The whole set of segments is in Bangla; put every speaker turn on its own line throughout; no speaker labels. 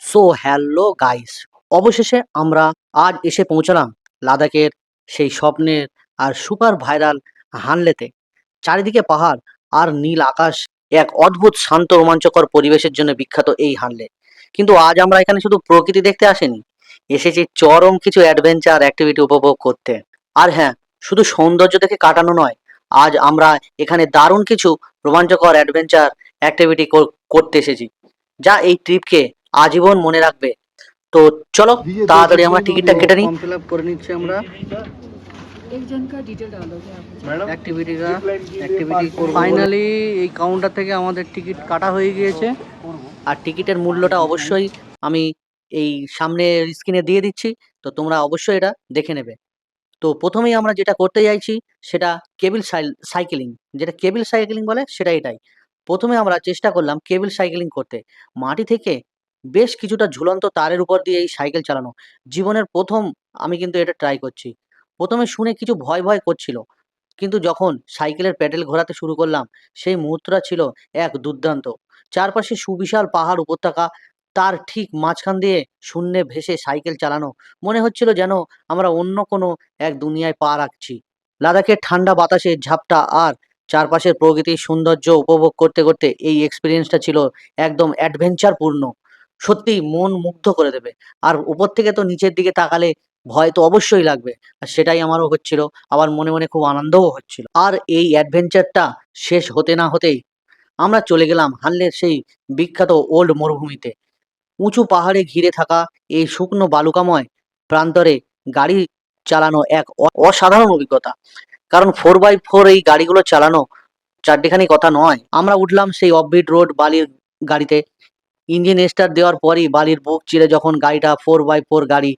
সো হ্যালো গাইস, অবশেষে আমরা আজ এসে পৌঁছলাম লাদাখের সেই স্বপ্নের আর সুপার ভাইরাল হানলেতে। চারিদিকে পাহাড় আর নীল আকাশ, এক অদ্ভুত শান্ত রোমাঞ্চকর পরিবেশের জন্য বিখ্যাত এই হানলে। কিন্তু আজ আমরা এখানে শুধু প্রকৃতি দেখতে আসিনি, এসেছি চরম কিছু অ্যাডভেঞ্চার অ্যাক্টিভিটি উপভোগ করতে। আর হ্যাঁ, শুধু সৌন্দর্য দেখে কাটানো নয়, আজ আমরা এখানে দারুণ কিছু রোমাঞ্চকর অ্যাডভেঞ্চার অ্যাক্টিভিটি করতে এসেছি, যা এই ট্রিপকে আজীবন মনে রাখবে। তো চলো তাড়াতাড়ি আমরা টিকিটটা কেটে নিই। ফর্ম ফিল আপ করে নিচ্ছি আমরা।
एक जन का डिटेल डालोगे आप मुझे?
অ্যাক্টিভিটি ফাইনালি এই কাউন্টার থেকে আমাদের টিকিট কাটা হয়ে গিয়েছে। আর টিকিটের মূল্যটা অবশ্যই আমি এই সামনে স্ক্রিনে দিয়ে দিচ্ছি, তো তোমরা অবশ্যই এটা দেখে নেবে। তো প্রথমেই আমরা যেটা করতে চাইছি সেটা সাইকেলিং, যেটা কেবল সাইকেলিং বলে সেটা এটাই। প্রথমে আমরা চেষ্টা করলাম কেবল সাইকেলিং করতে, মাটি থেকে বেশ কিছুটা ঝুলন্ত তারের উপর দিয়ে এই সাইকেল চালানো। জীবনের প্রথম আমি কিন্তু এটা ট্রাই করছি। প্রথমে শুনে কিছু ভয় ভয় করছিল, কিন্তু যখন সাইকেলের প্যাডেল ঘোরাতে শুরু করলাম, সেই মুহূর্তটা ছিল এক দুর্দান্ত। চারপাশে সুবিশাল পাহাড় উপত্যকা, তার ঠিক মাঝখান দিয়ে শূন্যে ভেসে সাইকেল চালানো, মনে হচ্ছিল যেন আমরা অন্য কোনো এক দুনিয়ায় পা রাখছি। লাদাখের ঠান্ডা বাতাসে ঝাপটা আর চারপাশের প্রকৃতির সৌন্দর্য উপভোগ করতে করতে এই এক্সপিরিয়েন্সটা ছিল একদম অ্যাডভেঞ্চার পূর্ণ। সত্যি মন মুগ্ধ করে দেবে। আর উপর থেকে তো নিচের দিকে তাকালে ভয় তো অবশ্যই লাগবে, আর সেটাই আমারও হচ্ছিল। আবার মনে মনে খুব আনন্দও হচ্ছিল। আর এই অ্যাডভেঞ্চারটা শেষ হতে না হতেই আমরা চলে গেলাম হানলের সেই বিখ্যাত ওল্ড মরুভূমিতে। উঁচু পাহাড়ে ঘিরে থাকা এই শুকনো বালুকাময় প্রান্তরে গাড়ি চালানো এক অসাধারণ অভিজ্ঞতা। কারণ 4x4 এই গাড়িগুলো চালানো চারটিখানি কথা নয়। আমরা উঠলাম সেই অফবিট রোড বালির গাড়িতে। ইঞ্জিন স্টার্ট দেওয়ার পরই বালির বুক চিরে যখন গাড়িটা 4x4 গাড়ি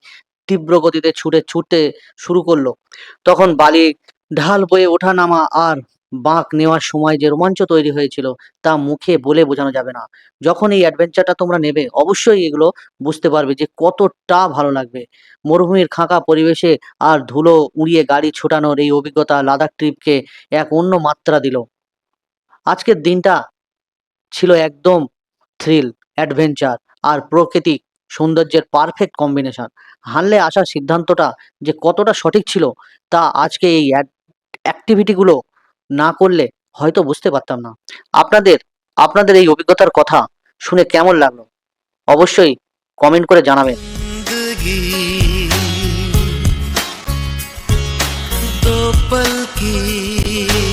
তীব্র গতিতে ছুটতে শুরু করলো, তখন বালি ঢাল বয়ে ওঠা নামা আর বাঁক নেওয়ার সময় যে রোমাঞ্চ তৈরি হয়েছিল তা মুখে বলে বোঝানো যাবে না। যখন এই অ্যাডভেঞ্চারটা তোমরা নেবে অবশ্যই এগুলো বুঝতে পারবে যে কতটা ভালো লাগবে। মরুভূমির খাঁকা পরিবেশে আর ধুলো উড়িয়ে গাড়ি ছোটানোর এই অভিজ্ঞতা লাদাখ ট্রিপকে এক অন্য মাত্রা দিল। আজকের দিনটা ছিল একদম থ্রিল, অ্যাডভেঞ্চার আর প্রাকৃতিক সৌন্দর্যের পারফেক্ট কম্বিনেশন। হানলে আসার সিদ্ধান্তটা যে কতটা সঠিক ছিল তা আজকে এই অ্যাক্টিভিটিগুলো না করলে হয়তো বুঝতে পারতাম না। আপনাদের আপনাদের এই অভিজ্ঞতার কথা শুনে কেমন লাগলো অবশ্যই কমেন্ট করে জানাবেন।
जिंदगी दो पल की